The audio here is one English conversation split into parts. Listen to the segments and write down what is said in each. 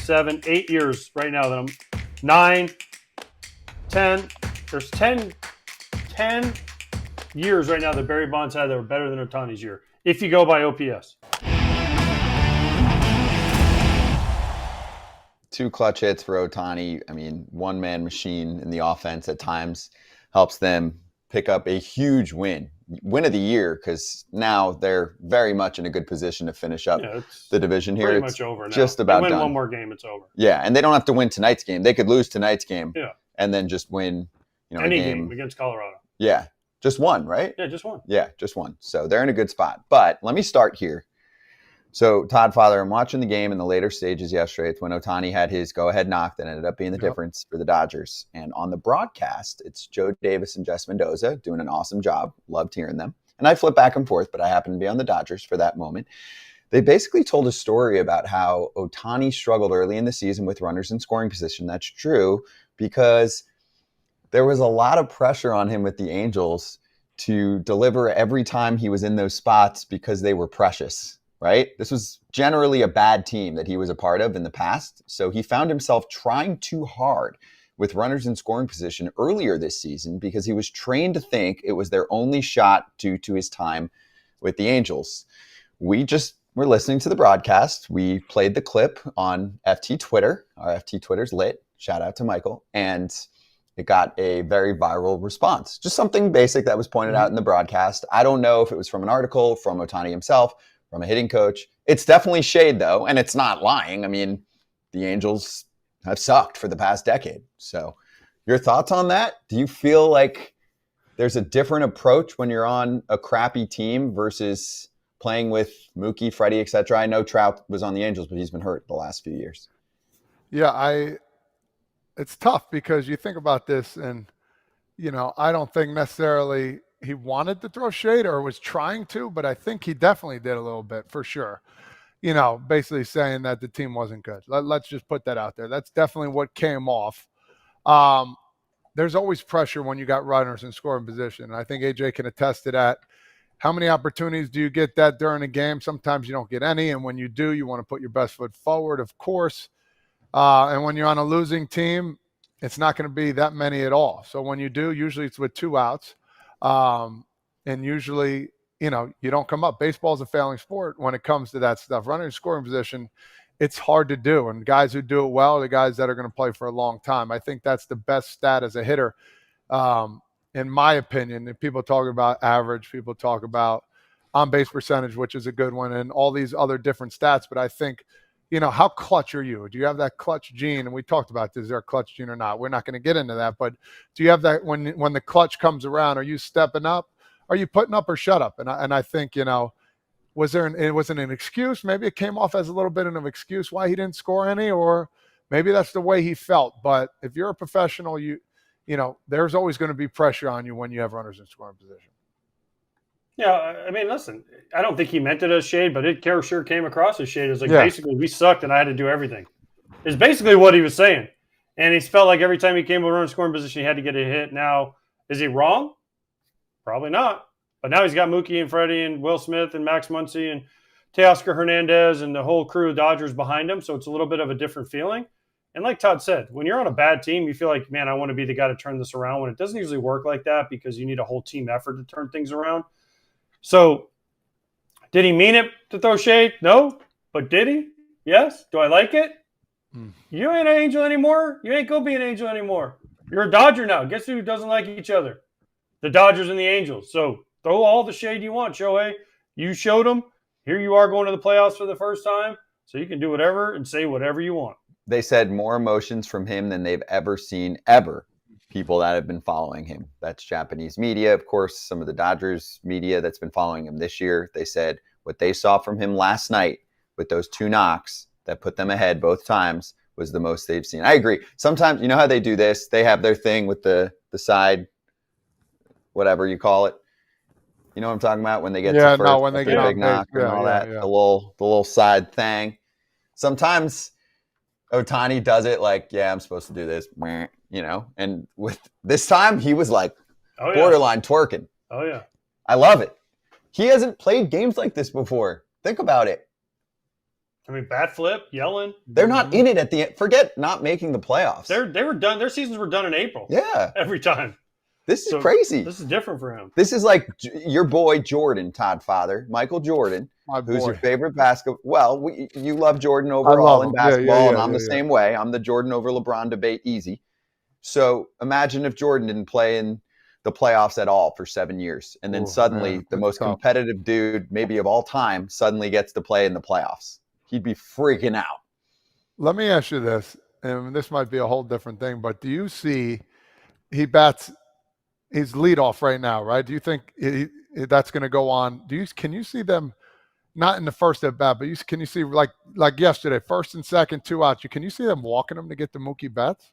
7, 8 years right now that I'm 9, 10. There's 10 years right now that Barry Bonds had that were better than Ohtani's year, if you go by OPS. 2 clutch hits for Ohtani. I mean, one-man machine in the offense at times helps them pick up a huge win of the year, because now they're very much in a good position to finish up the division here. Pretty much over now. Just about they win done. One more game, it's over. Yeah, and they don't have to win tonight's game. They could lose tonight's game and then just win any game against Colorado. Yeah, just one, right? Yeah, just one. Yeah, just one. So they're in a good spot. But let me start here. So, Todd Father, I'm watching the game in the later stages yesterday. It's when Ohtani had his go-ahead knock that ended up being the difference for the Dodgers. And on the broadcast, it's Joe Davis and Jess Mendoza doing an awesome job. Loved hearing them. And I flip back and forth, but I happen to be on the Dodgers for that moment. They basically told a story about how Ohtani struggled early in the season with runners in scoring position. That's true, because there was a lot of pressure on him with the Angels to deliver every time he was in those spots because they were precious. Right? This was generally a bad team that he was a part of in the past. So he found himself trying too hard with runners in scoring position earlier this season because he was trained to think it was their only shot due to his time with the Angels. We just were listening to the broadcast. We played the clip on FT Twitter. Our FT Twitter's lit. Shout out to Michael. And it got a very viral response. Just something basic that was pointed out in the broadcast. I don't know if it was from an article, from Ohtani himself, from a hitting coach. It's definitely shade, though, and it's not lying. I mean, the Angels have sucked for the past decade. So your thoughts on that? Do you feel like there's a different approach when you're on a crappy team versus playing with Mookie, Freddie, et cetera? I know Trout was on the Angels, but he's been hurt the last few years. Yeah, it's tough because you think about this and, I don't think necessarily he wanted to throw shade or was trying to, but I think he definitely did a little bit for sure. Basically saying that the team wasn't good. Let's just put that out there. That's definitely what came off. There's always pressure when you got runners in scoring position. And I think AJ can attest to that. How many opportunities do you get that during a game? Sometimes you don't get any. And when you do, you want to put your best foot forward, of course. And when you're on a losing team, it's not going to be that many at all. So when you do, usually it's with 2 outs. And usually, you don't come up. Baseball is a failing sport when it comes to that stuff. Running in scoring position, it's hard to do. And guys who do it well are the guys that are going to play for a long time. I think that's the best stat as a hitter, in my opinion. And people talk about average, people talk about on-base percentage, which is a good one, and all these other different stats. But I think, how clutch are you? Do you have that clutch gene? And we talked about this, is there a clutch gene or not? We're not going to get into that. But do you have that when the clutch comes around? Are you stepping up? Are you putting up or shut up? And I think, it wasn't an excuse. Maybe it came off as a little bit of an excuse why he didn't score any, or maybe that's the way he felt. But if you're a professional, there's always going to be pressure on you when you have runners in scoring position. Yeah, I mean, listen, I don't think he meant it as shade, but it sure came across as shade. It was like, basically, we sucked and I had to do everything. It's basically what he was saying. And he felt like every time he came to a run scoring position, he had to get a hit. Now, is he wrong? Probably not. But now he's got Mookie and Freddie and Will Smith and Max Muncy and Teoscar Hernandez and the whole crew of Dodgers behind him. So it's a little bit of a different feeling. And like Todd said, when you're on a bad team, you feel like, man, I want to be the guy to turn this around. When it doesn't usually work like that because you need a whole team effort to turn things around. So did he mean it to throw shade? No. But did he? Yes. Do I like it? You ain't an Angel anymore. You ain't going to be an Angel anymore. You're a Dodger now. Guess who doesn't like each other? The Dodgers and the Angels. So throw all the shade you want, Shohei. You showed them. Here you are going to the playoffs for the first time. So you can do whatever and say whatever you want. They said more emotions from him than they've ever seen, ever. People that have been following him. That's Japanese media. Of course, some of the Dodgers media that's been following him this year. They said what they saw from him last night with those 2 knocks that put them ahead both times was the most they've seen. I agree. Sometimes, you know how they do this? They have their thing with the side, whatever you call it. You know what I'm talking about? When they get to first, when they get big knock and all that, the little side thing. Sometimes Ohtani does it like, I'm supposed to do this, and with this time he was like borderline twerking. Oh yeah. I love it. He hasn't played games like this before. Think about it. I mean, bat flip, yelling. They're not in it at the end. Forget not making the playoffs. They were done. Their seasons were done in April. Yeah. Every time. This is crazy. This is different for him. This is like your boy Jordan, Todd Father, Michael Jordan, who's your favorite basketball. Well, you love Jordan overall in basketball, and I'm the same way. I'm the Jordan over LeBron debate, easy. So imagine if Jordan didn't play in the playoffs at all for 7 years, and then suddenly the most competitive dude, maybe of all time, suddenly gets to play in the playoffs. He'd be freaking out. Let me ask you this, and this might be a whole different thing, but do you see he bats? He's leadoff right now, right? Do you think that's going to go on? Can you see them not in the first at bat, but can you see like yesterday, first and second, 2 outs? Can you see them walking them to get the Mookie Betts?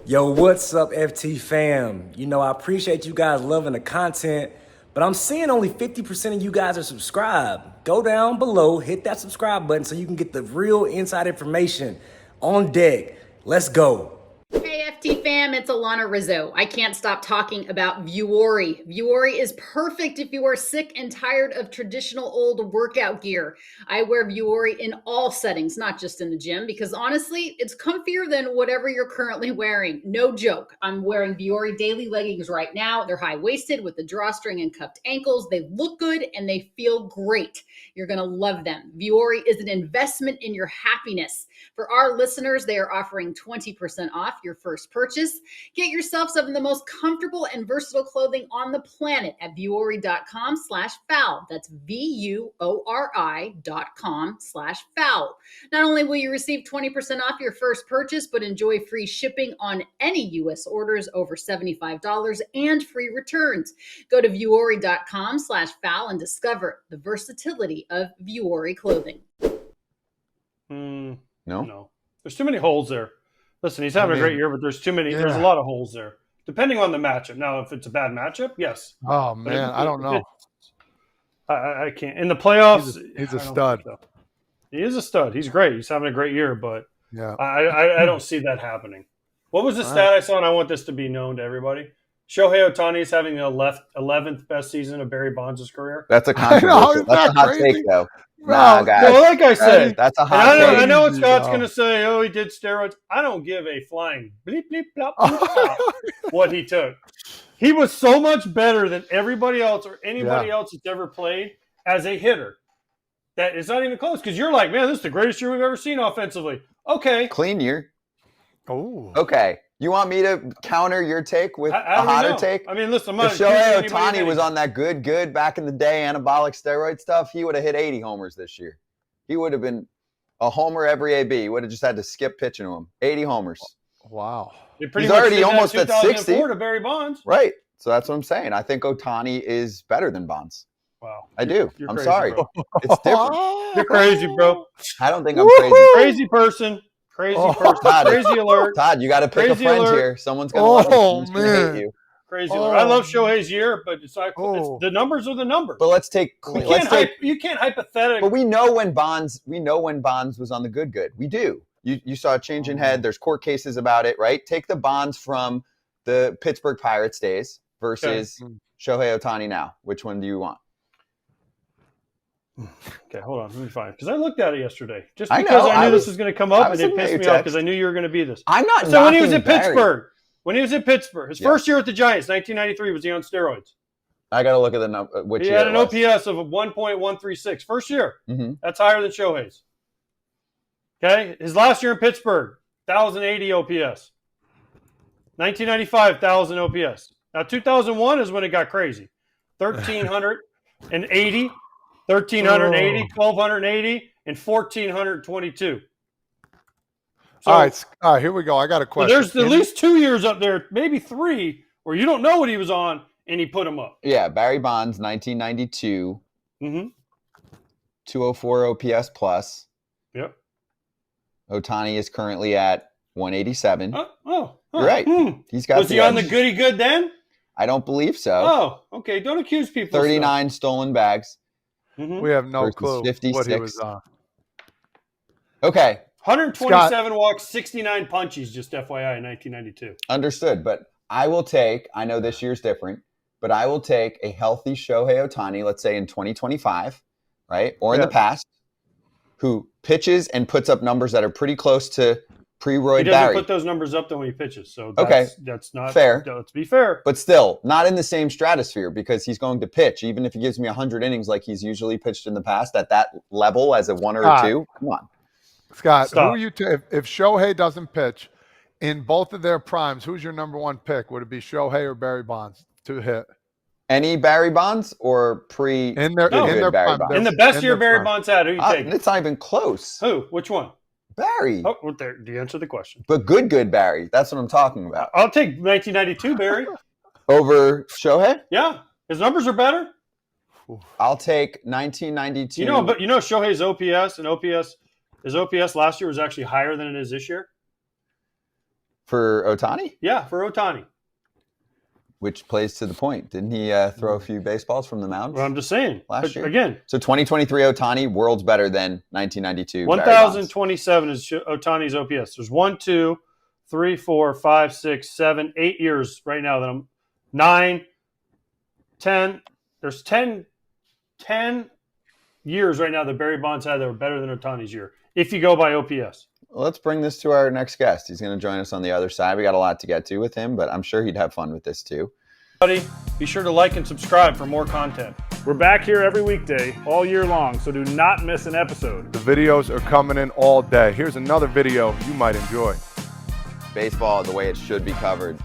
Yo, what's up, FT fam? I appreciate you guys loving the content, but I'm seeing only 50% of you guys are subscribed. Go down below, hit that subscribe button so you can get the real inside information on deck. Let's go. Hey FT fam, it's Alana Rizzo. I can't stop talking about Vuori. Vuori is perfect if you are sick and tired of traditional old workout gear. I wear Vuori in all settings, not just in the gym, because honestly, it's comfier than whatever you're currently wearing. No joke. I'm wearing Vuori daily leggings right now. They're high-waisted with the drawstring and cupped ankles. They look good and they feel great. You're going to love them. Vuori is an investment in your happiness. For our listeners, they are offering 20% off your first purchase. Get yourself some of the most comfortable and versatile clothing on the planet at vuori.com/foul. That's VUORI.com/foul. Not only will you receive 20% off your first purchase, but enjoy free shipping on any U.S. orders over $75 and free returns. Go to vuori.com/foul and discover the versatility of Vuori clothing. No. There's too many holes there. Listen, he's having a great year, but there's too many. Yeah. There's a lot of holes there, depending on the matchup. Now, if it's a bad matchup, yes. Oh, man, I don't know. I can't. In the playoffs, he's a stud. He is a stud. He's great. He's having a great year, but I don't see that happening. What was the stat I saw, and I want this to be known to everybody? Shohei Ohtani is having the 11th best season of Barry Bonds' career. That's a controversial. That's a hot take, though. Nah, guys. Well, like I said, that's a hot take. I know what Scott's going to say. Oh, he did steroids. I don't give a flying bleep, bleep, blop, bleep, blop what he took. He was so much better than everybody else or anybody else that's ever played as a hitter. That it's not even close because you're like, man, this is the greatest year we've ever seen offensively. Okay. Clean year. Oh. Okay. You want me to counter your take with a hotter take? I mean, listen, if Shohei Ohtani was on that good back in the day anabolic steroid stuff, he would have hit 80 homers this year. He would have been a homer every AB. He would have just had to skip pitching to him. 80 homers. Wow. He's already almost at 60. To Barry Bonds. Right. So that's what I'm saying. I think Ohtani is better than Bonds. Wow. I do. I'm crazy, sorry. Bro. It's different. You're crazy, bro. I don't think I'm crazy. Crazy person. Crazy person. Todd, crazy alert. Todd, you got to pick a friend here. Someone's going to love you. Someone's going to hate you. Crazy alert. I love Shohei's year, but it's like the numbers are the numbers. But let's take. You can't hypothetically. But we know when Bonds was on the good. We do. You saw a change in head. There's court cases about it, right? Take the Bonds from the Pittsburgh Pirates days versus Shohei Ohtani now. Which one do you want? Okay, hold on. Let me find it. Because I looked at it yesterday. Just because I knew this was going to come up, and it pissed me off because I knew you were going to be this. I'm not So when he was at Pittsburgh, his first year at the Giants, 1993, was he on steroids? I got to look at the number. He had an OPS of 1.136. First year. Mm-hmm. That's higher than Shohei's. Okay? His last year in Pittsburgh, 1,080 OPS. 1995, 1,000 OPS. Now, 2001 is when it got crazy. 1,380. 1,380, 1,280, and 1,422. So, all right, here we go. I got a question. So there's at least 2 years up there, maybe 3, where you don't know what he was on, and he put him up. Yeah, Barry Bonds, 1992. Mm-hmm. 204 OPS plus. Yep. Ohtani is currently at 187. You're right. He's got. Was he on the goody good then? I don't believe so. Oh, okay. Don't accuse people. 39 stolen bags. Mm-hmm. We have no clue 56. what he was on. Okay. 127 walks, 69 punches, just FYI, in 1992. Understood. But I know this year's different, but I will take a healthy Shohei Ohtani, let's say in 2025, right? Or in the past, who pitches and puts up numbers that are pretty close to pre-Roy He doesn't Barry. put those numbers up though when he pitches. So that's not fair. Let's be fair. But still, not in the same stratosphere because he's going to pitch. Even if he gives me 100 innings like he's usually pitched in the past at that level as a 1 or a 2, come on. Scott, Stop. who are you if Shohei doesn't pitch in both of their primes, who's your number one pick? Would it be Shohei or Barry Bonds to hit? Any Barry Bonds or in their Barry prime, Bonds? In the best year Barry Bonds had, who you take? It's not even close. Who? Which one? Barry. Oh, well, there. You answer the question. But good Barry. That's what I'm talking about. I'll take 1992 Barry Over Shohei? Yeah, his numbers are better. I'll take 1992. But Shohei's OPS and his OPS last year was actually higher than it is this year. For Ohtani? Yeah, for Ohtani. Which plays to the point. Didn't he throw a few baseballs from the mound? Well, I'm just saying. Last year? Again. So 2023 Ohtani, world's better than 1992. 1,027 is Ohtani's OPS. There's 1, 2, 3, 4, 5, 6, 7, 8 years right now that I'm 9, 10. There's 10 years right now that Barry Bonds had that were better than Ohtani's year, if you go by OPS. Well, let's bring this to our next guest. He's going to join us on the other side. We got a lot to get to with him, but I'm sure he'd have fun with this too. Be sure to like and subscribe for more content. We're back here every weekday, all year long, so do not miss an episode. The videos are coming in all day. Here's another video you might enjoy. Baseball the way it should be covered.